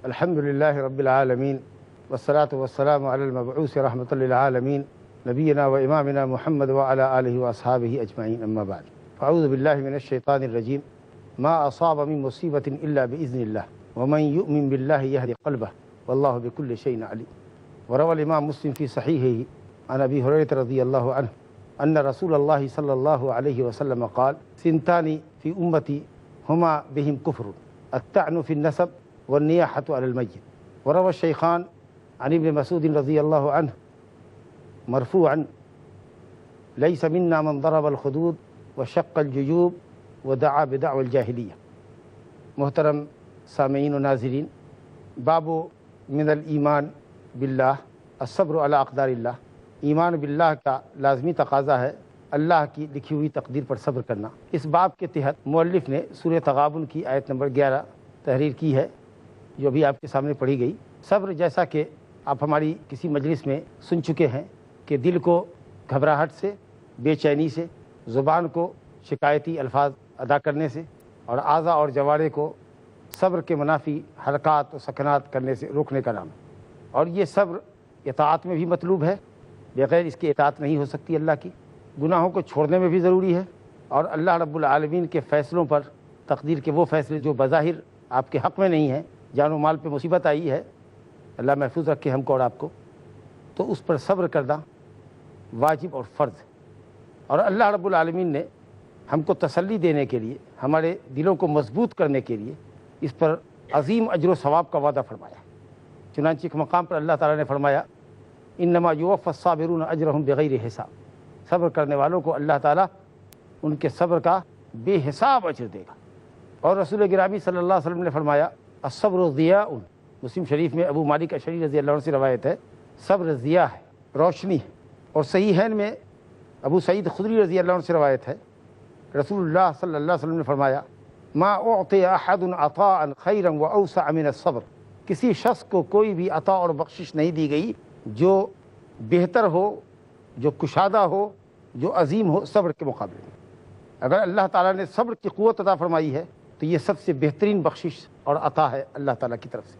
الحمد للہ رب العالمین والصلاة والسلام علی المبعوث رحمۃ للعالمین نبینا و امامنا محمد وعلی آلہ واصحابہ اجمعین، اما بعد فاعوذ باللہ من الشیطان الرجیم ما اصاب من مصیبۃ الا باذن اللہ ومن یؤمن باللہ یہد قلبہ واللہ بکل شیء علیم۔ وروى الامام مسلم فی صحیحہ عن ابی ہریرہ رضی اللہ عنہ ان رسول اللہ صلی اللہ علیہ وسلم قال سنتان فی امتی ہما بہم کفر الطعن فی النسب والنیاحة علی المیت۔ وروى الشیخان عن ابن مسعود رضی اللہ عنہ مرفوعا لیس منا من ضرب الخدود وشق الجیوب ودعا بدعوى الجاہلیہ۔ محترم سامعین و ناظرین، باب من الایمان باللہ الصبر علی اقدار اللہ۔ ایمان باللہ کا لازمی تقاضا ہے اللہ کی لکھی ہوئی تقدیر پر صبر کرنا۔ اس باب کے تحت مؤلف نے سورہ تغابن کی آیت نمبر 11 تحریر کی ہے، جو ابھی آپ کے سامنے پڑھی گئی۔ صبر، جیسا کہ آپ ہماری کسی مجلس میں سن چکے ہیں کہ دل کو گھبراہٹ سے، بے چینی سے، زبان کو شکایتی الفاظ ادا کرنے سے، اور اعضاء اور جوارے کو صبر کے منافی حرکات و سکنات کرنے سے روکنے کا نام ہے۔ اور یہ صبر اطاعت میں بھی مطلوب ہے، بغیر اس کی اطاعت نہیں ہو سکتی اللہ کی۔ گناہوں کو چھوڑنے میں بھی ضروری ہے، اور اللہ رب العالمین کے فیصلوں پر، تقدیر کے وہ فیصلے جو بظاہر آپ کے حق میں نہیں ہیں، جان و مال پہ مصیبت آئی ہے، اللہ محفوظ رکھے ہم کو اور آپ کو، تو اس پر صبر کرنا واجب اور فرض ہے۔ اور اللہ رب العالمین نے ہم کو تسلی دینے کے لیے، ہمارے دلوں کو مضبوط کرنے کے لیے اس پر عظیم اجر و ثواب کا وعدہ فرمایا۔ چنانچہ ایک مقام پر اللہ تعالیٰ نے فرمایا انما یوفی الصابرون اجرہم بغیر حساب۔ صبر کرنے والوں کو اللہ تعالیٰ ان کے صبر کا بے حساب اجر دے گا۔ اور رسول گرامی صلی اللہ علیہ وسلم نے فرمایا الصبر ضیاء، مسلم شریف میں ابو مالک اشعری رضی اللہ عنہ سے روایت ہے، صبر ضیاء ہے، روشنی ہے۔ اور صحیحین میں ابو سعید خدری رضی اللہ عنہ سے روایت ہے، رسول اللہ صلی اللہ علیہ وسلم نے فرمایا ما اعطی احد عطاء خیرا واوسع من الصبر۔ کسی شخص کو کوئی بھی عطا اور بخشش نہیں دی گئی جو بہتر ہو، جو کشادہ ہو، جو عظیم ہو صبر کے مقابلے میں۔ اگر اللہ تعالیٰ نے صبر کی قوت عطا فرمائی ہے تو یہ سب سے بہترین بخشش اور عطا ہے اللہ تعالیٰ کی طرف سے۔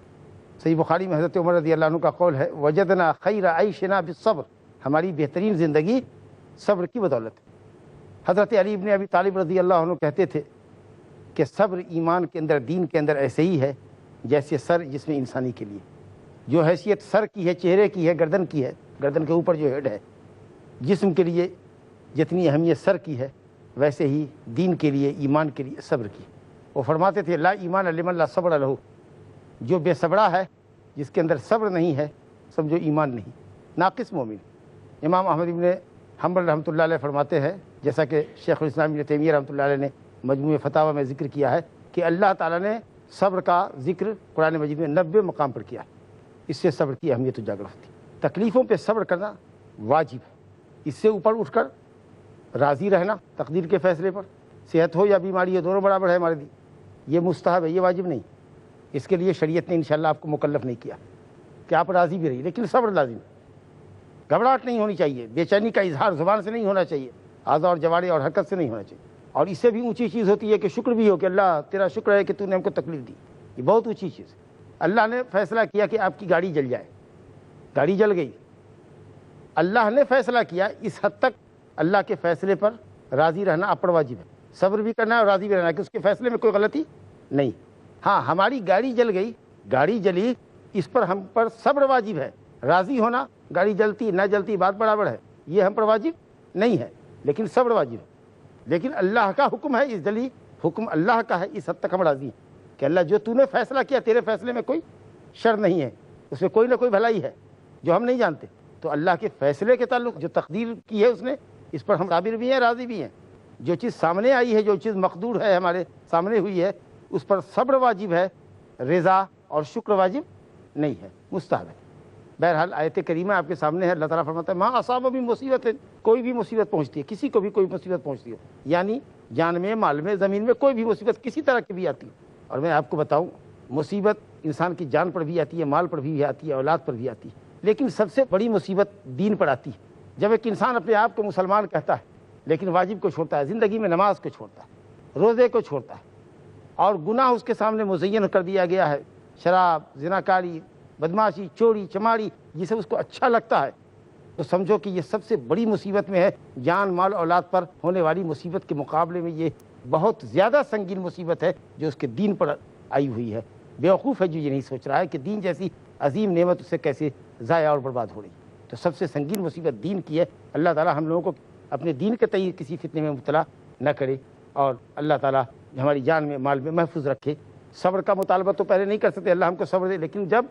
صحیح بخاری میں حضرت عمر رضی اللہ عنہ کا قول ہے وجدنا خیر عیشنا بالصبر، ہماری بہترین زندگی صبر کی بدولت ہے۔ حضرت علی ابن ابی طالب رضی اللہ عنہ کہتے تھے کہ صبر ایمان کے اندر، دین کے اندر ایسے ہی ہے جیسے سر جس میں انسانی کے لیے، جو حیثیت سر کی ہے، چہرے کی ہے، گردن کی ہے، گردن کے اوپر جو ہیڈ ہے، جسم کے لیے جتنی اہمیت سر کی ہے، ویسے ہی دین کے لیے، ایمان کے لیے صبر کی۔ وہ فرماتے تھے لا ایمان لمن لا صبر لہ، جو بے صبرا ہے، جس کے اندر صبر نہیں ہے، سمجھو ایمان نہیں، ناقص مومن۔ امام احمد ابن حنبل رحمۃ اللہ علیہ فرماتے ہیں، جیسا کہ شیخ الاسلام ابن تیمیہ رحمۃ اللہ علیہ نے مجموع فتاوی میں ذکر کیا ہے کہ اللہ تعالیٰ نے صبر کا ذکر قرآن مجید میں 90 مقام پر کیا ہے۔ اس سے صبر کی اہمیت اجاگر ہوتی ہے۔ تکلیفوں پہ صبر کرنا واجب ہے، اس سے اوپر اٹھ کر راضی رہنا تقدیر کے فیصلے پر، صحت ہو یا بیماری ہو دونوں برابر ہے ہمارے لیے، یہ مستحب ہے، یہ واجب نہیں۔ اس کے لیے شریعت نے انشاءاللہ آپ کو مکلف نہیں کیا کہ آپ راضی بھی رہیے، لیکن صبر لازم ہے۔ گھبراہٹ نہیں ہونی چاہیے، بے چینی کا اظہار زبان سے نہیں ہونا چاہیے، اعضاء اور جوارے اور حرکت سے نہیں ہونا چاہیے۔ اور اس سے بھی اونچی چیز ہوتی ہے کہ شکر بھی ہو کہ اللہ تیرا شکر ہے کہ تو نے ہم کو تکلیف دی، یہ بہت اونچی چیز ہے۔ اللہ نے فیصلہ کیا کہ آپ کی گاڑی جل جائے، گاڑی جل گئی، اللہ نے فیصلہ کیا، اس حد تک اللہ کے فیصلے پر راضی رہنا آپ پر واجب ہے۔ صبر بھی کرنا ہے اور راضی بھی رہنا ہے کہ اس کے فیصلے میں کوئی غلطی نہیں۔ ہاں، ہماری گاڑی جل گئی، گاڑی جلی، اس پر ہم پر صبر واجب ہے۔ راضی ہونا، گاڑی جلتی نہ جلتی بات برابر ہے، یہ ہم پر واجب نہیں ہے، لیکن صبر واجب ہے۔ لیکن اللہ کا حکم ہے، اس جلی حکم اللہ کا ہے، اس حد تک ہم راضی ہیں کہ اللہ جو تو نے فیصلہ کیا، تیرے فیصلے میں کوئی شر نہیں ہے، اس میں کوئی نہ کوئی بھلائی ہے جو ہم نہیں جانتے۔ تو اللہ کے فیصلے کے تعلق جو تقدیر کی ہے اس نے، اس پر ہم صابر بھی ہیں، راضی بھی ہیں۔ جو چیز سامنے آئی ہے، جو چیز مقدور ہے، ہمارے سامنے ہوئی ہے، اس پر صبر واجب ہے، رضا اور شکر واجب نہیں ہے، مستحب ہے۔ بہرحال آیت کریمہ آپ کے سامنے ہے، اللہ تعالیٰ فرماتا ہے ما اصاب من مصیبت، کوئی بھی مصیبت پہنچتی ہے، کسی کو بھی کوئی مصیبت پہنچتی ہے، یعنی جان میں، مال میں، زمین میں کوئی بھی مصیبت کسی طرح کی بھی آتی ہے۔ اور میں آپ کو بتاؤں، مصیبت انسان کی جان پر بھی آتی ہے، مال پر بھی آتی ہے، اولاد پر بھی آتی ہے، لیکن سب سے بڑی مصیبت دین پر آتی ہے۔ جب ایک انسان اپنے آپ کو مسلمان کہتا ہے لیکن واجب کو چھوڑتا ہے، زندگی میں نماز کو چھوڑتا ہے، روزے کو چھوڑتا ہے، اور گناہ اس کے سامنے مزین کر دیا گیا ہے، شراب، زناکاری، بدماشی، چوری چماری، یہ سب اس کو اچھا لگتا ہے، تو سمجھو کہ یہ سب سے بڑی مصیبت میں ہے۔ جان مال اولاد پر ہونے والی مصیبت کے مقابلے میں یہ بہت زیادہ سنگین مصیبت ہے جو اس کے دین پر آئی ہوئی ہے۔ بیوقوف ہے جو یہ نہیں سوچ رہا ہے کہ دین جیسی عظیم نعمت اسے کیسے ضائع اور برباد ہو رہی۔ تو سب سے سنگین مصیبت دین کی ہے۔ اللہ تعالی ہم لوگوں کو اپنے دین کے تئیں کسی فتنے میں مبتلا نہ کرے، اور اللہ تعالی ہماری جان میں مال میں محفوظ رکھے۔ صبر کا مطالبہ تو پہلے نہیں کر سکتے، اللہ ہم کو صبر دے، لیکن جب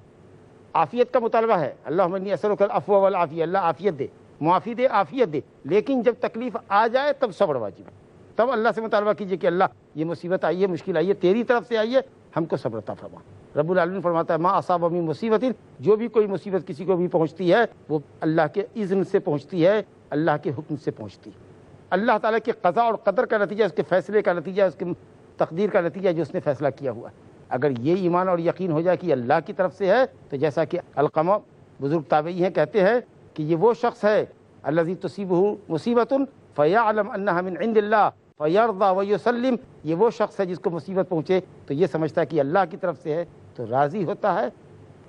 عافیت کا مطالبہ ہے، اللہم انی اسألک العفو والعافیہ، اللہ عافیت دے، معافی دے، عافیت دے، لیکن جب تکلیف آ جائے تب صبر واجب ہے۔ تب اللہ سے مطالبہ کیجئے کہ اللہ یہ مصیبت آئی ہے، مشکل آئی ہے، تیری طرف سے آئی ہے، ہم کو صبر عطا فرما۔ رب العالمین فرماتا ہے ما اصاب من مصیبت، جو بھی کوئی مصیبت کسی کو بھی پہنچتی ہے وہ اللہ کے اذن سے پہنچتی ہے، اللہ کے حکم سے پہنچتی ہے۔ اللہ تعالیٰ کے قضاء اور قدر کا نتیجہ، اس کے فیصلے کا نتیجہ، اس کے تقدیر کا نتیجہ جو اس نے فیصلہ کیا ہوا ہے۔ اگر یہ ایمان اور یقین ہو جائے کہ اللہ کی طرف سے ہے، تو جیسا کہ علقمہ بزرگ تابعی ہیں کہتے ہیں کہ یہ وہ شخص ہے الذی تصیبہ مصیبۃ فیعلم انہا من عند اللہ فیرضی ویسلم، یہ وہ شخص ہے جس کو مصیبت پہنچے تو یہ سمجھتا ہے کہ اللہ کی طرف سے ہے، تو راضی ہوتا ہے،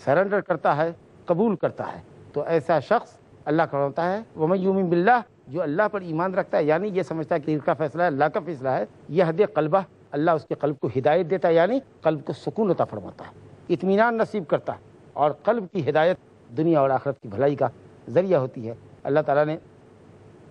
سرنڈر کرتا ہے، قبول کرتا ہے۔ تو ایسا شخص اللہ کا ہوتا ہے ومن یؤمن باللہ، جو اللہ پر ایمان رکھتا ہے، یعنی یہ سمجھتا ہے کہ دل کا فیصلہ ہے، اللہ کا فیصلہ ہے، یہدی قلبہ، اللہ اس کے قلب کو ہدایت دیتا ہے، یعنی قلب کو سکون عطا فرماتا ہے، اطمینان نصیب کرتا ہے، اور قلب کی ہدایت دنیا اور آخرت کی بھلائی کا ذریعہ ہوتی ہے۔ اللہ تعالیٰ نے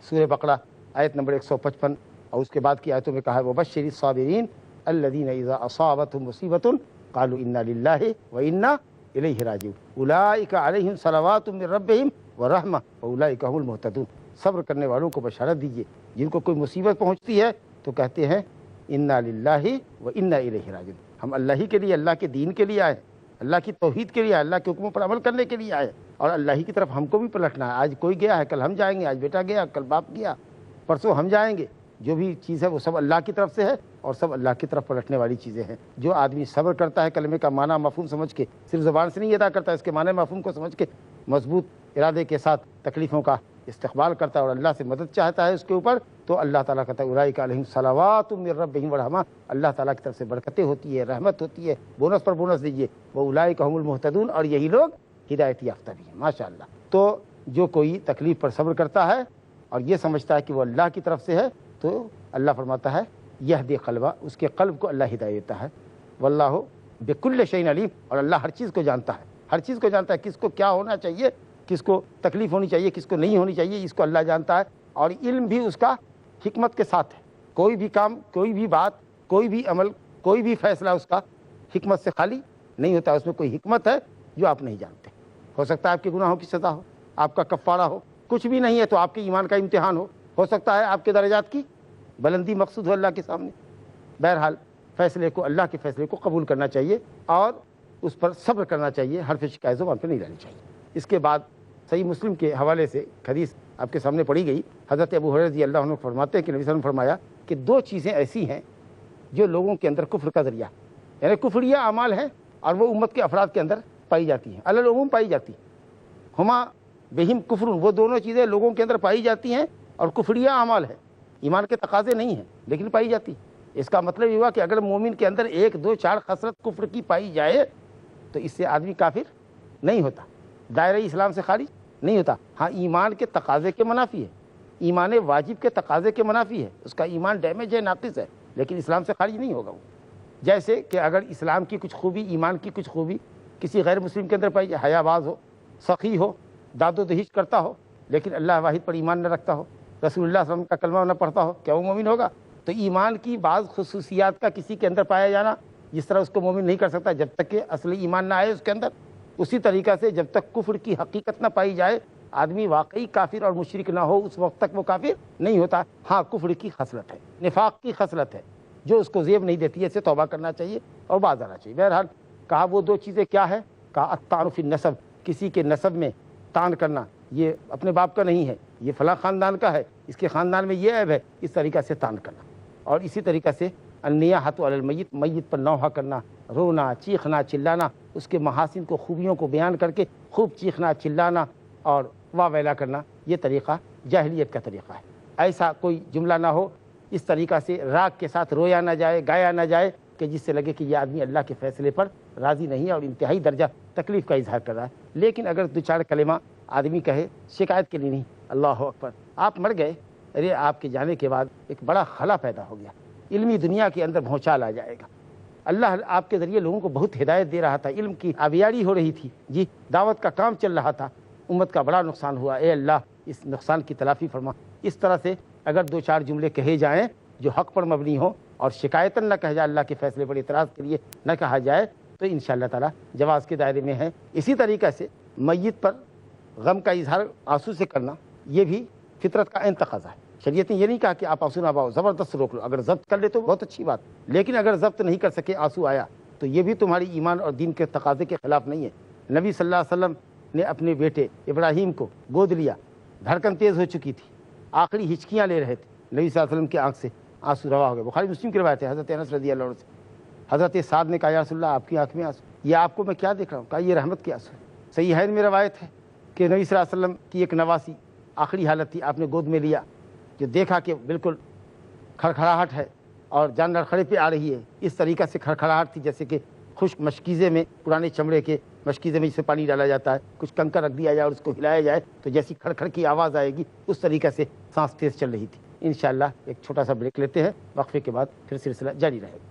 سورہ بقرہ آیت نمبر 155 اور اس کے بعد کی آیتوں میں کہا ہے وبشر الصابرین الذین اذا اصابتهم مصیبۃ قالوا انا للہ وانا الیہ راجعون اولئک علیہم صلوات من ربہم ورحمہ واولئک هم المہتدون۔ صبر کرنے والوں کو بشارت دیجیے، جن کو کوئی مصیبت پہنچتی ہے تو کہتے ہیں انا للہ وانا الیہ راجعون، ہم اللہ ہی کے لیے، اللہ کے دین کے لیے آئے، اللہ کی توحید کے لیے آئے، اللہ کے حکموں پر عمل کرنے کے لیے آئے، اور اللہ ہی کی طرف ہم کو بھی پلٹنا ہے۔ آج کوئی گیا ہے، کل ہم جائیں گے، آج بیٹا گیا، کل باپ گیا، پرسوں ہم جائیں گے۔ جو بھی چیز ہے وہ سب اللہ کی طرف سے ہے، اور سب اللہ کی طرف پلٹنے والی چیزیں ہیں۔ جو آدمی صبر کرتا ہے کلمے کا معنی مفہوم سمجھ کے، صرف زبان سے نہیں ادا کرتا، اس کے معنی مفہوم کو سمجھ کے مضبوط ارادے کے ساتھ تکلیفوں کا استقبال کرتا ہے اور اللہ سے مدد چاہتا ہے اس کے اوپر، تو اللہ تعالیٰ کہتا ہے اولئک علیہم صلوات من ربہم ورحمہ، اللہ تعالیٰ کی طرف سے برکتیں ہوتی ہے، رحمت ہوتی ہے، بونس پر بونس دیجیے، واولئک هم المہتدون، اور یہی لوگ ہدایت یافتہ بھی ہیں۔ ماشاءاللہ۔ تو جو کوئی تکلیف پر صبر کرتا ہے اور یہ سمجھتا ہے کہ وہ اللہ کی طرف سے ہے، تو اللہ فرماتا ہے یہدی قلبہ، اس کے قلب کو اللہ ہدایت دیتا ہے، واللہ بکل شیء علیم، اور اللہ ہر چیز کو جانتا ہے، ہر چیز کو جانتا ہے، کس کو کیا ہونا چاہیے، کس کو تکلیف ہونی چاہیے، کس کو نہیں ہونی چاہیے، اس کو اللہ جانتا ہے، اور علم بھی اس کا حکمت کے ساتھ ہے۔ کوئی بھی کام، کوئی بھی بات، کوئی بھی عمل، کوئی بھی فیصلہ اس کا حکمت سے خالی نہیں ہوتا، اس میں کوئی حکمت ہے جو آپ نہیں جانتے۔ ہو سکتا ہے آپ کے گناہوں کی سزا ہو، آپ کا کفارہ ہو، کچھ بھی نہیں ہے تو آپ کے ایمان کا امتحان ہو سکتا ہے آپ کے درجات کی بلندی مقصود ہو اللہ کے سامنے۔ بہرحال فیصلے کو، اللہ کے فیصلے کو قبول کرنا چاہیے اور اس پر صبر کرنا چاہیے، حرف شکایت زبان پہ نہیں رہنی چاہیے۔ اس کے بعد صحیح مسلم کے حوالے سے حدیث آپ کے سامنے پڑھی گئی، حضرت ابو ہریرہ رضی اللہ عنہ فرماتے ہیں کہ نبی صلی اللہ علیہ وسلم فرمایا کہ دو چیزیں ایسی ہیں جو لوگوں کے اندر کفر کا ذریعہ، یعنی کفریہ اعمال ہیں اور وہ امت کے افراد کے اندر پائی جاتی ہیں، علی العموم پائی جاتی ہیں۔ ہما بہم کفر، وہ دونوں چیزیں لوگوں کے اندر پائی جاتی ہیں اور کفریہ اعمال ہے، ایمان کے تقاضے نہیں ہیں لیکن پائی جاتی۔ اس کا مطلب یہ ہوا کہ اگر مومن کے اندر ایک دو چار خصلت کفر کی پائی جائے تو اس سے آدمی کافر نہیں ہوتا، دائرہ اسلام سے خارج نہیں ہوتا۔ ہاں ایمان کے تقاضے کے منافی ہے، ایمان واجب کے تقاضے کے منافی ہے، اس کا ایمان ڈیمیج ہے، ناقص ہے، لیکن اسلام سے خارج نہیں ہوگا وہ۔ جیسے کہ اگر اسلام کی کچھ خوبی، ایمان کی کچھ خوبی کسی غیر مسلم کے اندر پائی جائے، حیا باز ہو، سخی ہو، داد و دہیش کرتا ہو، لیکن اللہ واحد پر ایمان نہ رکھتا ہو، رسول اللہ صلی اللہ علیہ وسلم کا کلمہ نہ پڑھتا ہو، کیا وہ مومن ہوگا؟ تو ایمان کی بعض خصوصیات کا کسی کے اندر پایا جانا جس طرح اس کو مومن نہیں کر سکتا جب تک کہ اصلی ایمان نہ آئے اس کے اندر، اسی طریقہ سے جب تک کفر کی حقیقت نہ پائی جائے، آدمی واقعی کافر اور مشرک نہ ہو، اس وقت تک وہ کافر نہیں ہوتا۔ ہاں کفر کی خصلت ہے، نفاق کی خصلت ہے جو اس کو زیب نہیں دیتی ہے، اسے توبہ کرنا چاہیے اور باز آنا چاہیے۔ بہرحال کہا وہ دو چیزیں کیا ہے؟ کہا الطعن فی النسب، کسی کے نسب میں طعن کرنا، یہ اپنے باپ کا نہیں ہے، یہ فلاں خاندان کا ہے، اس کے خاندان میں یہ عیب ہے، اس طریقہ سے طعن کرنا۔ اور اسی طریقہ سے النیاحۃ علی المیت، میت پر نوحہ کرنا، رونا، چیخنا، چلانا، اس کے محاسن کو، خوبیوں کو بیان کر کے خوب چیخنا، چلانا اور واہ ویلا کرنا، یہ طریقہ جاہلیت کا طریقہ ہے۔ ایسا کوئی جملہ نہ ہو، اس طریقہ سے راگ کے ساتھ رویا نہ جائے، گایا نہ جائے، کہ جس سے لگے کہ یہ آدمی اللہ کے فیصلے پر راضی نہیں ہے اور انتہائی درجہ تکلیف کا اظہار کر رہا ہے. لیکن اگر دو چار کلمہ آدمی کہے شکایت کے لیے نہیں، اللہ اکبر، آپ مر گئے، ارے آپ کے جانے کے بعد ایک بڑا خلا پیدا ہو گیا، علمی دنیا کے اندر بھونچال آ جائے گا. اللہ آپ کے ذریعے لوگوں کو بہت ہدایت دے رہا تھا، علم کی آبیاری ہو رہی تھی، جی دعوت کا کام چل رہا تھا، امت کا بڑا نقصان ہوا، اے اللہ اس نقصان کی تلافی فرما. اس طرح سے اگر دو چار جملے کہے جائیں جو حق پر مبنی ہوں اور شکایتاً نہ کہا جائے، اللہ کے فیصلے پر اعتراض کے لیے نہ کہا جائے، تو انشاءاللہ تعالیٰ جواز کے دائرے میں ہے. اسی طریقے سے میت پر غم کا اظہار آنسو سے کرنا یہ بھی فطرت کا عین تقاضا ہے. شریعت نے یہ نہیں کہا کہ آپ آنسو نہ بہاؤ، زبردست روک لو، اگر ضبط کر لے تو بہت اچھی بات، لیکن اگر ضبط نہیں کر سکے آنسو آیا تو یہ بھی تمہاری ایمان اور دین کے تقاضے کے خلاف نہیں ہے. نبی صلی اللہ علیہ وسلم نے اپنے بیٹے ابراہیم کو گود لیا، دھڑکن تیز ہو چکی تھی، آخری ہچکیاں لے رہے تھے، نبی صلی اللہ علیہ وسلم کی آنکھ سے آنسو روا ہو گئے. بخاری مسلم کی روایت ہے، حضرت انس رضی اللہ عنہ سے. حضرت سعد نے کہا یا رسول اللہ آپ کی آنکھ میں آنسو، یہ آپ کو میں کیا دیکھ رہا ہوں؟ کہا یہ رحمت کے آنسو. صحیحین میں روایت ہے کہ نبی صلی اللہ علیہ وسلم کی ایک نواسی آخری حالت تھی، آپ نے گود میں لیا، جو دیکھا کہ بالکل کھڑکھڑاہٹ ہے اور جان لڑکھڑے پہ آ رہی ہے، اس طریقہ سے کھڑکھڑاہٹ تھی جیسے کہ خشک مشکیزے میں، پرانے چمڑے کے مشکیزے میں جسے پانی ڈالا جاتا ہے، کچھ کنکر رکھ دیا جائے اور اس کو ہلایا جائے تو جیسی کھڑکھڑ کی آواز آئے گی اس طریقے سے سانس تیز چل رہی تھی. انشاءاللہ ایک چھوٹا سا بریک لیتے ہیں، وقفے کے بعد پھر سلسلہ جاری رہے گا.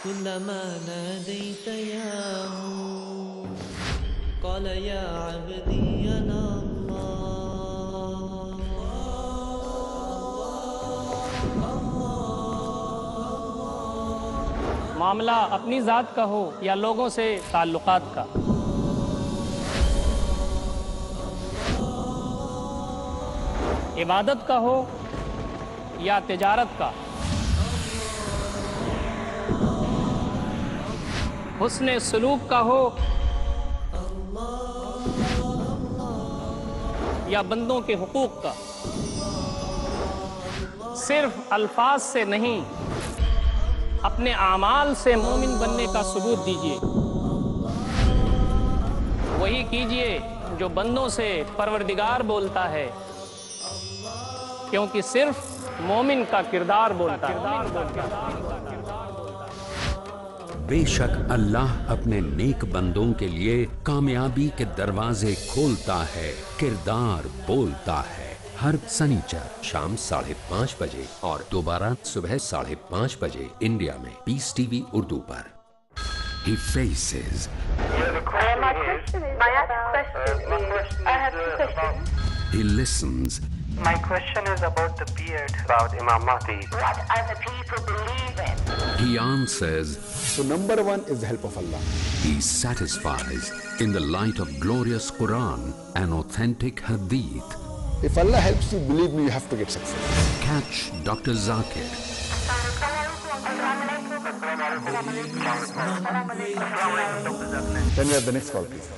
كلما ناديت يا قال يا عبدي أنا الله. معاملہ اپنی ذات کا ہو یا لوگوں سے تعلقات کا، عبادت کا ہو یا تجارت کا، حسن سلوک کا ہو یا بندوں کے حقوق کا، صرف الفاظ سے نہیں اپنے اعمال سے مومن بننے کا ثبوت دیجیے. وہی کیجیے جو بندوں سے پروردگار بولتا ہے، کیونکہ صرف مومن کا کردار بولتا ہے. بے شک اللہ اپنے نیک بندوں کے لیے کامیابی کے دروازے کھولتا ہے، کردار بولتا ہے. ہر سنیچر شام 5:30 بجے اور دوبارہ صبح 5:30 بجے انڈیا میں پیس ٹی وی اردو پر. He faces. He listens. My question is about the beard, about Imam Mahdi. What other people believe in. He answers. So number one is the help of Allah. He satisfies in the light of glorious Quran and authentic Hadith. If Allah helps you, believe me, you have to get success. Catch Dr. Zakir. Then we have the next call, please.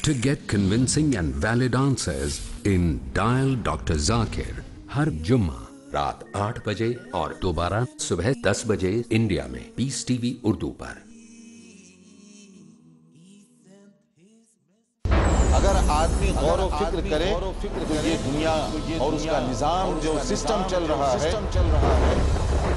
To get convincing and valid answers in Dial Dr. Zakir. ہر جمعہ رات 8 بجے اور دوبارہ صبح 10 بجے India میں Peace T V Urdu پر. اگر آدمی غور و فکر کرے تو یہ دنیا اور اس کا نظام جو سسٹم چل رہا ہے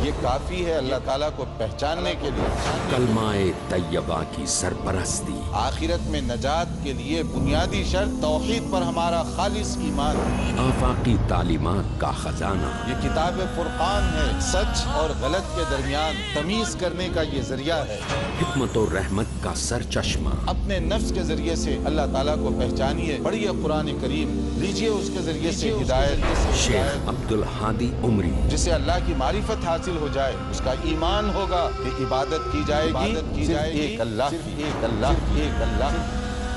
یہ کافی ہے اللہ تعالیٰ کو پہچاننے کے لیے. کلمہ طیبہ کی سرپرستی، آخرت میں نجات کے لیے بنیادی شرط توحید پر ہمارا خالص ایمان. آفاقی تعلیمات کا خزانہ، یہ کتاب فرقان ہے، سچ اور غلط کے درمیان تمیز کرنے کا یہ ذریعہ ہے. حکمت و رحمت کا سرچشمہ. اپنے نفس کے ذریعے سے اللہ تعالیٰ کو پہچانیے، پڑھیے قرآن کریم، لیجیے اس کے ذریعے سے ہدایت. شیخ عبدالہادی عمری. جسے اللہ کی معرفت حاصل ہو جائے اس کا ایمان ہوگا کہ عبادت کی جائے گی صرف ایک اللہ کی، ایک اللہ کی، ایک اللہ.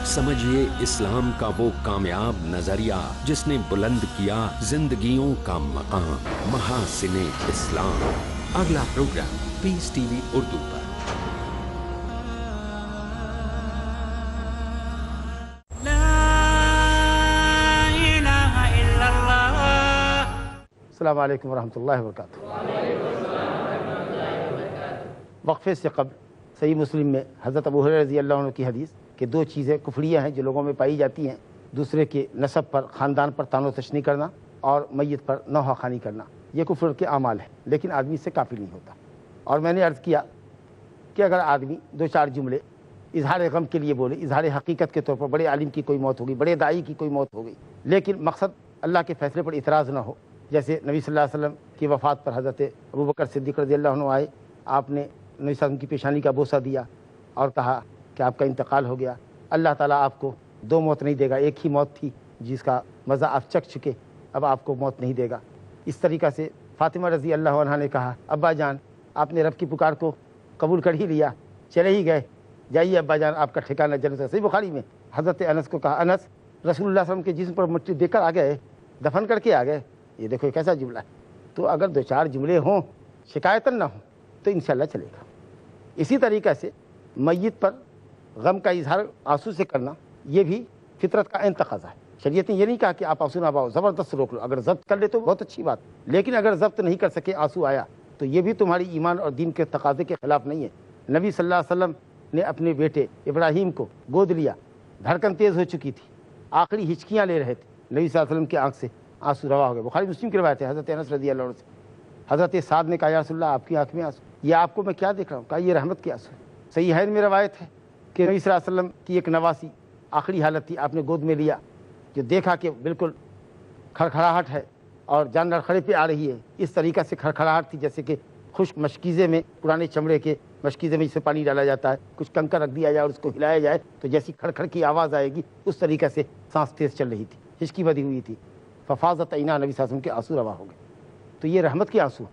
سمجھیے اسلام کا وہ کامیاب نظریہ جس نے بلند کیا زندگیوں کا مقام. محاسن اسلام. اگلا پروگرام پیس ٹی وی اردو پر. السلام علیکم ورحمۃ اللہ وبرکاتہ. وقفے سے قبل صحیح مسلم میں حضرت ابو ہریرہ رضی اللہ عنہ کی حدیث کہ دو چیزیں کفریہ ہیں جو لوگوں میں پائی جاتی ہیں، دوسرے کے نسب پر، خاندان پر طعن و تشنیع کرنا اور میت پر نوحہ خوانی کرنا، یہ کفر کے اعمال ہیں، لیکن آدمی سے کافی نہیں ہوتا۔ اور میں نے عرض کیا کہ اگر آدمی دو چار جملے اظہار غم کے لیے بولے، اظہار حقیقت کے طور پر، بڑے عالم کی کوئی موت ہو گئی، بڑے داعی کی کوئی موت ہو گئی، لیکن مقصد اللہ کے فیصلے پر اعتراض نہ ہو، جیسے نبی صلی اللہ علیہ وسلم کی وفات پر حضرت ابوبکر صدیق رضی اللہ عنہ آئے، آپ نے نبی صلی اللہ علیہ وسلم کی پیشانی کا بوسہ دیا اور کہا کہ آپ کا انتقال ہو گیا، اللہ تعالیٰ آپ کو دو موت نہیں دے گا، ایک ہی موت تھی جس کا مزہ آپ چکھ چکے، اب آپ کو موت نہیں دے گا۔ اس طریقہ سے فاطمہ رضی اللہ عنہا نے کہا ابا جان آپ نے رب کی پکار کو قبول کر ہی لیا، چلے ہی گئے، جائیے ابا جان آپ کا ٹھکانہ جنت ہے۔ صحیح بخاری میں حضرت انس کو کہا انس رسول اللہ صلی اللہ علیہ وسلم کے جسم پر مٹی دے کر آ گئے، دفن کر کے آ گئے، یہ دیکھو یہ کیسا جملہ ہے۔ تو اگر دو چار جملے ہوں شکایتاً نہ ہوں تو انشاءاللہ چلے گا۔ اسی طریقہ سے میت پر غم کا اظہار آنسو سے کرنا یہ بھی فطرت کا عین تقاضا ہے۔ شریعت نے یہ نہیں کہا کہ آپ آنسو نہ بہاؤ، زبردست روک لو، اگر ضبط کر لے تو بہت اچھی بات، لیکن اگر ضبط نہیں کر سکے آنسو آیا تو یہ بھی تمہاری ایمان اور دین کے تقاضے کے خلاف نہیں ہے۔ نبی صلی اللہ علیہ وسلم نے اپنے بیٹے ابراہیم کو گود لیا، دھڑکن تیز ہو چکی تھی، آخری ہچکیاں لے رہے تھے، نبی صلی اللہ علیہ وسلم کی آنکھ سے آنسو روا ہو گئے۔ بخاری مسلم کی روایت ہے، حضرت انس رضی اللہ عنہ سے حضرت سعد نے کہا یا رسول اللہ آپ کی آنکھ میں آنسو، یہ آپ کو میں کیا دیکھ رہا ہوں؟ کہا یہ رحمت کے آنسو۔ صحیحین میں روایت ہے کہ نبی صلی اللہ علیہ وسلم کی ایک نواسی آخری حالت تھی، آپ نے گود میں لیا، جو دیکھا کہ بالکل کھڑکھڑاہٹ ہے اور جان لڑکھڑے پہ آ رہی ہے، اس طریقہ سے کھڑکھڑاہٹ تھی جیسے کہ خشک مشکیزے میں، پرانے چمڑے کے مشکیزے میں جسے پانی ڈالا جاتا ہے، کچھ کنکر رکھ دیا جائے اور اس کو ہلایا جائے تو جیسی کھڑکھڑ کی آواز آئے گی، اس طریقہ سے سانس تیز چل رہی تھی، ہچکی بدی ہوئی تھی۔ ففاضت عینا، نبی صلی اللہ علیہ وسلم کے آنسو روا ہو گئے۔ تو یہ رحمت کے آنسو۔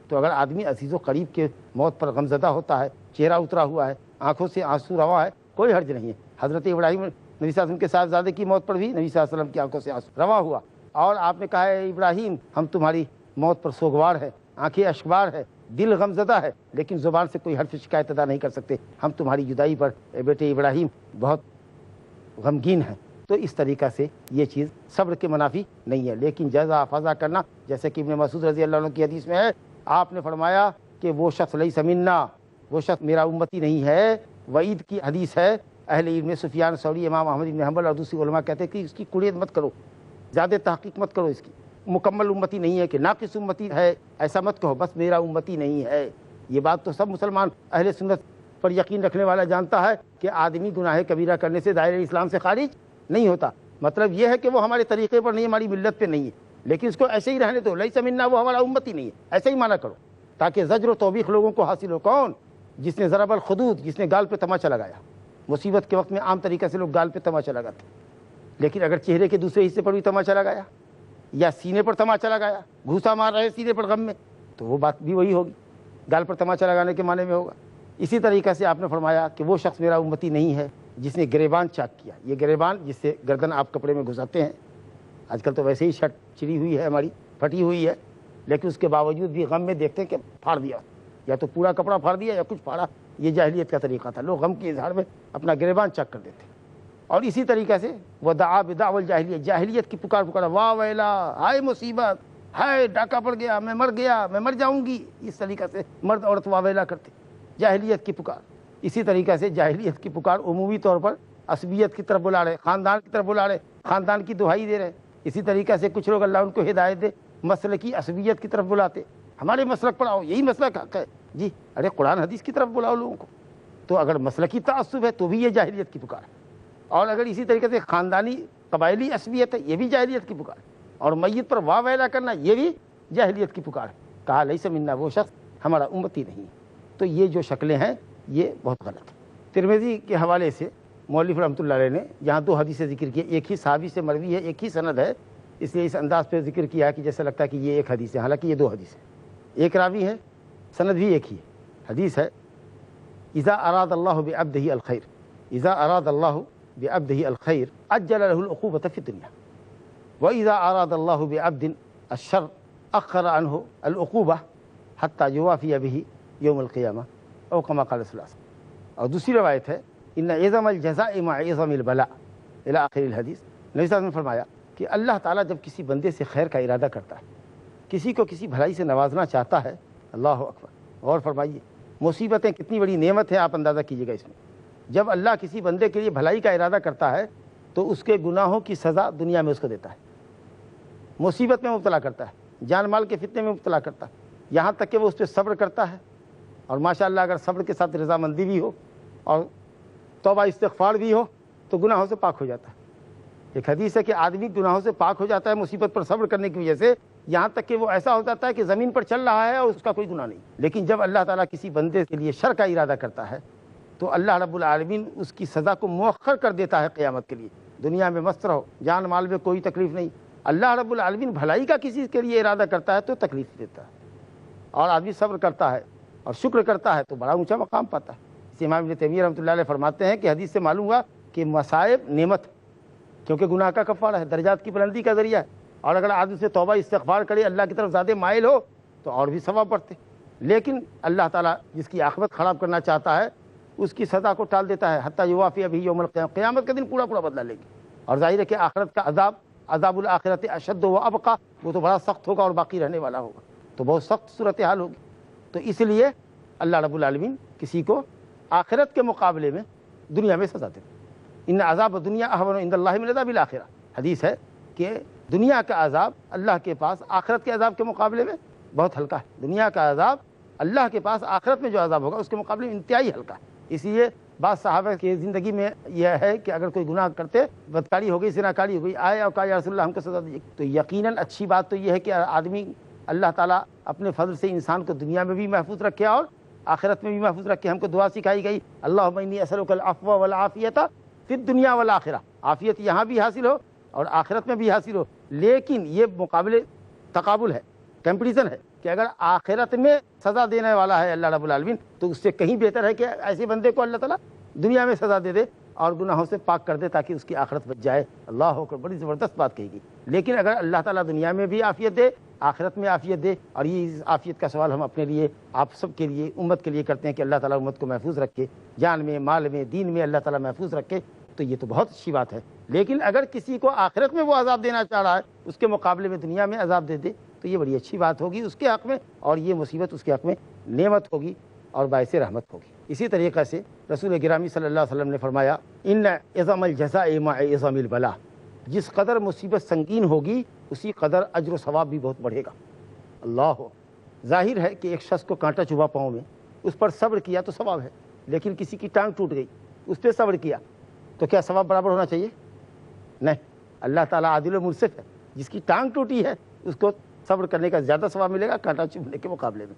تو اگر آدمی عزیز و قریب کے موت پر غمزدہ ہوتا ہے، چہرہ اترا ہوا ہے، آنکھوں سے آنسو روا ہے، کوئی حرج نہیں ہے۔ حضرت ابراہیم نبی صلی اللہ علیہ وسلم کے صاحبزادے کی موت پر بھی نبی صلی اللہ علیہ وسلم کی آنکھوں سے آنسو روا ہوا، اور آپ نے کہا ہے ابراہیم ہم تمہاری موت پر سوگوار ہے، آنکھیں اشکبار ہے، دل غمزدہ ہے، لیکن زبان سے کوئی حرف شکایت ادا نہیں کر سکتے، ہم تمہاری جدائی پر اے بیٹے ابراہیم بہت غمگین ہیں۔ تو اس طریقہ سے یہ چیز صبر کے منافی نہیں ہے، لیکن جزا فضا کرنا، جیسے کہ ابن مسعود رضی اللہ عنہ کی حدیث میں ہے، آپ نے فرمایا کہ وہ شخص لیس منا، وہ شخص میرا امتی نہیں ہے۔ وعید کی حدیث ہے، اہل علم سفیان ثوری، امام احمد بن حنبل اور دوسری علماء کہتے ہیں کہ اس کی کڑیت مت کرو، زیادہ تحقیق مت کرو، اس کی مکمل امتی نہیں ہے کہ ناقص امتی ہے، ایسا مت کہو بس میرا امتی نہیں ہے۔ یہ بات تو سب مسلمان اہل سنت پر یقین رکھنے والا جانتا ہے کہ آدمی گناہ کبیرہ کرنے سے دائرہ اسلام سے خارج نہیں ہوتا، مطلب یہ ہے کہ وہ ہمارے طریقے پر نہیں، ہماری ملت پہ نہیں ہے، لیکن اس کو ایسے ہی رہنے دو، لیس منا وہ ہمارا امتی نہیں ہے، ایسے ہی مانا کرو، تاکہ زجر و توبیخ لوگوں کو حاصل ہو۔ کون؟ جس نے ضرب الخدود، جس نے گال پہ تماچا لگایا۔ مصیبت کے وقت میں عام طریقے سے لوگ گال پہ تماچا لگاتے، لیکن اگر چہرے کے دوسرے حصے پر بھی تماچا لگایا یا سینے پر تماچا لگایا، گھوسا مار رہے سینے پر غم میں، تو وہ بات بھی وہی ہوگی، گال پر تماچا لگانے کے معنی میں ہوگا۔ اسی طریقے سے آپ نے فرمایا کہ وہ شخص میرا امتی نہیں ہے جس نے گریبان چاک کیا۔ یہ گریبان جس سے گردن آپ کپڑے میں گھساتے ہیں، آج کل تو ویسے ہی شرٹ چری ہوئی ہے ہماری، پھٹی ہوئی ہے، لیکن اس کے باوجود بھی غم میں دیکھتے ہیں کہ پھاڑ دیا، یا تو پورا کپڑا پھاڑ دیا یا کچھ پھاڑا۔ یہ جاہلیت کا طریقہ تھا، لوگ غم کے اظہار میں اپنا گریبان چاک کر دیتے۔ اور اسی طریقے سے ودعا بدعوى الجاہلیت، جاہلیت کی پکار پکارا، واہ ویلا، ہائے مصیبت، ہائے ڈاکہ پڑ گیا، میں مر گیا، میں مر جاؤں گی، اس طریقے سے مرد عورت واہ ویلا کرتے، جاہلیت کی پکار۔ اسی طریقے سے جاہلیت کی پکار عمومی طور پر عصبیت کی طرف بلا رہے، خاندان کی طرف بلا رہے، خاندان کی دہائی دے رہے۔ اسی طریقے سے کچھ لوگ اللہ ان کو ہدایت دے مسلکی عصبیت کی طرف بلاتے، ہمارے مسلک پر آؤ، یہی مسلک حق ہے جی، ارے قرآن حدیث کی طرف بلاؤ لوگوں کو۔ تو اگر مسلکی تعصب ہے تو بھی یہ جاہلیت کی پکار ہے، اور اگر اسی طریقے سے خاندانی قبائلی عصبیت ہے یہ بھی جاہلیت کی پکار ہے، اور میت پر واہ ویلا کرنا یہ بھی جاہلیت کی پکار ہے۔ کہا لیس منا، وہ شخص ہمارا امتی نہیں۔ تو یہ جو شکلیں ہیں یہ بہت غلط ہیں۔ ترمذی کے حوالے سے مولوی رحمۃ اللہ علیہ نے یہاں دو حدیثیں ذکر کی، ایک ہی صحابی سے مروی ہے، ایک ہی سند ہے، اس لیے اس انداز پہ ذکر کیا ہے کہ جیسا لگتا ہے کہ یہ ایک حدیث ہے، حالانکہ یہ دو حدیث ہیں، ایک راوی ہے، سند بھی ایک ہی ہے۔ حدیث ہے اذا اراد اللہ بعبدہ الخیر، اذا اراد اللہ بعبدہ الخیر عجل له العقوبۃ فی الدنیا، واذا اراد اللہ بعبد الشر اخر عنہ العقوبہ حتی یوافی بہ یوم القیامہ، او کما قال صلی اللہ علیہ وسلم۔ اور دوسری روایت ہے ان عظم الجزاء مع عظم البلاء الی آخر الحدیث۔ نبی صلی اللہ علیہ وسلم نے فرمایا کہ اللہ تعالیٰ جب کسی بندے سے خیر کا ارادہ کرتا ہے، کسی کو کسی بھلائی سے نوازنا چاہتا ہے، اللہ اکبر، غور فرمائیے، مصیبتیں کتنی بڑی نعمت ہے، آپ اندازہ کیجیے گا اس میں، جب اللہ کسی بندے کے لیے بھلائی کا ارادہ کرتا ہے تو اس کے گناہوں کی سزا دنیا میں اس کو دیتا ہے، مصیبت میں مبتلا کرتا ہے، جان مال کے فتنے میں مبتلا کرتا ہے، یہاں تک کہ وہ اس پہ صبر کرتا ہے، اور ماشاءاللہ اگر صبر کے ساتھ رضامندی بھی ہو اور توبہ استغفار بھی ہو تو گناہوں سے پاک ہو جاتا ہے۔ ایک حدیث ہے کہ آدمی گناہوں سے پاک ہو جاتا ہے مصیبت پر صبر کرنے کی وجہ سے، یہاں تک کہ وہ ایسا ہو جاتا ہے کہ زمین پر چل رہا ہے اور اس کا کوئی گناہ نہیں۔ لیکن جب اللہ تعالیٰ کسی بندے کے لیے شر کا ارادہ کرتا ہے تو اللہ رب العالمین اس کی سزا کو مؤخر کر دیتا ہے قیامت کے لیے۔ دنیا میں مست رہو، جان مال میں کوئی تکلیف نہیں، اللہ رب العالمین بھلائی کا کسی کے لیے ارادہ کرتا ہے تو تکلیف دیتا ہے، اور آدمی صبر کرتا ہے اور شکر کرتا ہے تو بڑا اونچا مقام پاتا ہے۔ اس امام ابن تیمیہ رحمۃ اللہ علیہ فرماتے ہیں کہ حدیث سے معلوم ہوا کہ مصائب نعمت، کیونکہ گناہ کا کفارہ ہے، درجات کی بلندی کا ذریعہ ہے، اور اگر آدمی سے توبہ استغفار کرے، اللہ کی طرف زیادہ مائل ہو تو اور بھی ثواب بڑھتے۔ لیکن اللہ تعالیٰ جس کی عاقبت خراب کرنا چاہتا ہے اس کی سزا کو ٹال دیتا ہے، حتیٰ یوافی ابھی یوم القیامہ، قیامت کے دن پورا بدلہ لے گی۔ اور ظاہر ہے کہ آخرت کا عذاب، عذاب الآخرت اشد و ابقا، وہ تو بڑا سخت ہوگا اور باقی رہنے والا ہوگا، تو بہت سخت صورتحال ہوگی۔ تو اس لیے اللہ رب العالمین کسی کو آخرت کے مقابلے میں دنیا میں سزا دیتے۔ ان عذاب دنیا اہون عند اللہ من عذاب الآخرہ، حدیث ہے کہ دنیا کا عذاب اللہ کے پاس آخرت کے عذاب کے مقابلے میں بہت ہلکا ہے۔ دنیا کا عذاب اللہ کے پاس آخرت میں جو عذاب ہوگا اس کے مقابلے میں انتہائی ہلکا ہے۔ اس لیے بعض صحابہ کی زندگی میں یہ ہے کہ اگر کوئی گناہ کرتے، بدکاری ہو گئی، زناکاری ہو گئی، آئے اور کہا یا رسول اللہ ہم کو سزا دیجیے، تو یقیناً اچھی بات تو یہ ہے کہ آدمی اللہ تعالیٰ اپنے فضل سے انسان کو دنیا میں بھی محفوظ رکھے اور آخرت میں بھی محفوظ رکھے۔ ہم کو دعا سکھائی گئی، اللہم انی اسألک العفو والعافیۃ فی الدنیا والآخرہ، عافیت یہاں بھی حاصل ہو اور آخرت میں بھی حاصل ہو۔ لیکن یہ مقابلے تقابل ہے، کمپٹیشن ہے، کہ اگر آخرت میں سزا دینے والا ہے اللہ رب العالمین تو اس سے کہیں بہتر ہے کہ ایسے بندے کو اللہ تعالیٰ دنیا میں سزا دے دے اور گناہوں سے پاک کر دے تاکہ اس کی آخرت بچ جائے۔ اللہ اکبر، بڑی زبردست بات کہی گئی۔ لیکن اگر اللہ تعالیٰ دنیا میں بھی عافیت دے، آخرت میں عافیت دے، اور یہ عافیت کا سوال ہم اپنے لیے، آپ سب کے لیے، امت کے لیے کرتے ہیں کہ اللہ تعالیٰ امت کو محفوظ رکھے، جان میں، مال میں، دین میں اللہ تعالیٰ محفوظ رکھے، تو یہ تو بہت اچھی بات ہے۔ لیکن اگر کسی کو آخرت میں وہ عذاب دینا چاہ رہا ہے، اس کے مقابلے میں دنیا میں عذاب دے دے تو یہ بڑی اچھی بات ہوگی اس کے حق میں، اور یہ مصیبت اس کے حق میں نعمت ہوگی اور باعث رحمت ہوگی۔ اسی طریقے سے رسول گرامی صلی اللہ علیہ وسلم نے فرمایا، ان عظم الجزاء مع عظم البلاء، جس قدر مصیبت سنگین ہوگی اسی قدر اجر و ثواب بھی بہت بڑھے گا۔ اللہ، ظاہر ہے کہ ایک شخص کو کانٹا چبھا پاؤں میں، اس پر صبر کیا تو ثواب ہے، لیکن کسی کی ٹانگ ٹوٹ گئی، اس پہ صبر کیا تو کیا ثواب برابر ہونا چاہیے؟ نہیں، اللہ تعالیٰ عادل و منصف ہے، جس کی ٹانگ ٹوٹی ہے اس کو صبر کرنے کا زیادہ ثواب ملے گا کانٹا چبھنے کے مقابلے میں۔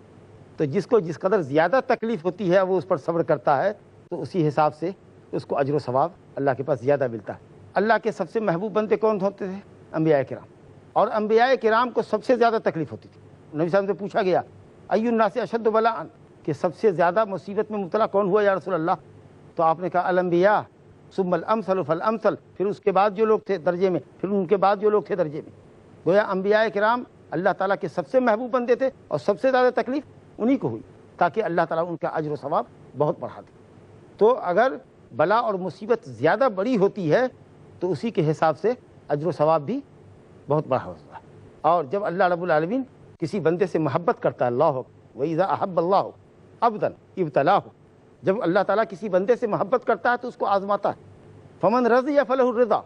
تو جس کو جس قدر زیادہ تکلیف ہوتی ہے وہ اس پر صبر کرتا ہے تو اسی حساب سے اس کو اجر و ثواب اللہ کے پاس زیادہ ملتا ہے۔ اللہ کے سب سے محبوب بندے کون ہوتے تھے؟ انبیاء کرام، اور انبیاء کرام کو سب سے زیادہ تکلیف ہوتی تھی۔ نبی صاحب سے پوچھا گیا، ای الناس اشد بلاء، کہ سب سے زیادہ مصیبت میں مبتلا کون ہوا یا رسول اللہ؟ تو آپ نے کہا الانبیاء ثم الامثل فالامثل، پھر اس کے بعد جو لوگ تھے درجے میں، پھر ان کے بعد جو لوگ تھے درجے میں۔ گویا انبیاء کرام اللہ تعالیٰ کے سب سے محبوب بندے تھے اور سب سے زیادہ تکلیف انہی کو ہوئی، تاکہ اللہ تعالیٰ ان کا اجر و ثواب بہت بڑھا دے۔ تو اگر بلا اور مصیبت زیادہ بڑی ہوتی ہے تو اسی کے حساب سے اجر و ثواب بھی بہت بڑا ہوتا ہے۔ اور جب اللہ رب العالمین کسی بندے سے محبت کرتا ہے، اللہ وَإِذَا أَحَبَّ اللَّهُ عَبْدًا ابْتَلَاهُ، جب اللہ تعالیٰ کسی بندے سے محبت کرتا ہے تو اس کو آزماتا ہے۔ فَمَنْ رَضِيَ فَلَهُ الرِّضَا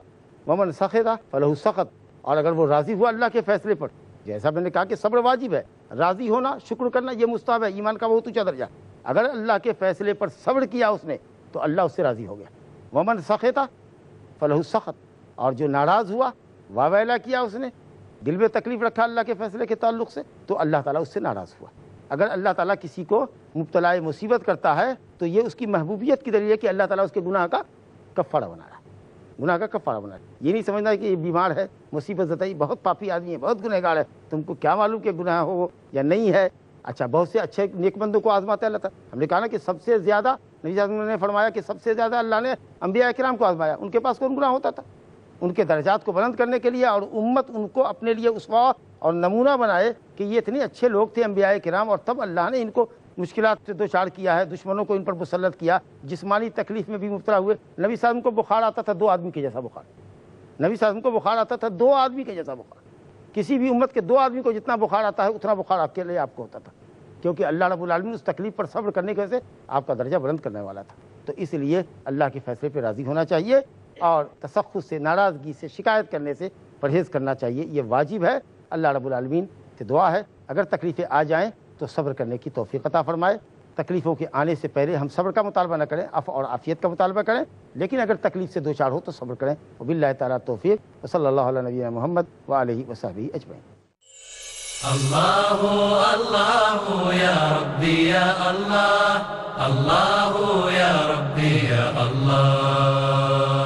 وَمَنْ سَخِطَ فَلَهُ السَّخَطُ، اور اگر وہ راضی ہوا اللہ کے فیصلے پر، جیسا میں نے کہا کہ صبر واجب ہے، راضی ہونا، شکر کرنا یہ مستحب ہے، ایمان کا بہت اونچا درجہ۔ اگر اللہ کے فیصلے پر صبر کیا اس نے تو اللہ اس سے راضی ہو گیا۔ وَمَنْ سَخِطَ فَلَهُ السَّخَطُ، اور جو ناراض ہوا، واویلا کیا، اس نے دل میں تکلیف رکھا اللہ کے فیصلے کے تعلق سے، تو اللہ تعالیٰ اس سے ناراض ہوا۔ اگر اللہ تعالیٰ کسی کو مبتلا مصیبت کرتا ہے تو یہ اس کی محبوبیت کی دلیل ہے کہ اللہ تعالیٰ اس کے گناہ کا کفارہ بنا رہا ہے، گناہ کا کفارہ بنا رہا ہے۔ یہ نہیں سمجھنا کہ یہ بیمار ہے، مصیبت زدائی، بہت پاپی آدمی ہے، بہت گنہگار ہے، تم کو کیا معلوم کہ گناہ ہو یا نہیں ہے۔ اچھا، بہت سے اچھے نیک بندوں کو آزماتا ہے اللہ تعالیٰ۔ ہم نے کہا نا کہ سب سے زیادہ نبی صلی اللہ علیہ وسلم نے فرمایا کہ سب سے زیادہ اللہ نے انبیاء کرام کو آزمایا، ان کے پاس کون گناہ ہوتا تھا؟ ان کے درجات کو بلند کرنے کے لیے اور امت ان کو اپنے لیے اسوہ اور نمونہ بنائے کہ یہ اتنے اچھے لوگ تھے انبیاء کرام، اور تب اللہ نے ان کو مشکلات سے دوچار کیا ہے، دشمنوں کو ان پر مسلط کیا، جسمانی تکلیف میں بھی مبتلا ہوئے۔ نبی صلی اللہ علیہ وسلم کو بخار آتا تھا 2 آدمی کے جیسا بخار، نبی صلی اللہ علیہ وسلم کو بخار آتا تھا 2 آدمی کے جیسا بخار۔ کسی بھی امت کے 2 آدمی کو جتنا بخار آتا ہے اتنا بخار آپ کے لیے آپ کو ہوتا تھا، کیونکہ اللہ رب العالمین اس تکلیف پر صبر کرنے کی وجہ سے آپ کا درجہ بلند کرنے والا تھا۔ تو تو اس لیے اللہ کے فیصلے پہ راضی ہونا چاہیے اور تسخط سے، ناراضگی سے، شکایت کرنے سے پرہیز کرنا چاہیے. یہ واجب ہے. اللہ رب العالمین سے دعا ہے اگر تکلیفیں آ جائیں تو صبر کرنے کی توفیق عطا فرمائے. تکلیفوں کے آنے سے پہلے ہم صبر کا مطالبہ نہ کریں، عفو اور عافیت کا مطالبہ کریں، لیکن اگر تکلیف سے دو چار ہو تو صبر کریں. وباللہ تعالیٰ توفیق. وصلی اللہ علی نبینا محمد وآلہ وصحبہ اجمعین. اللہ اللہ یا ربی یا اللہ، اللہ یا ربی یا اللہ.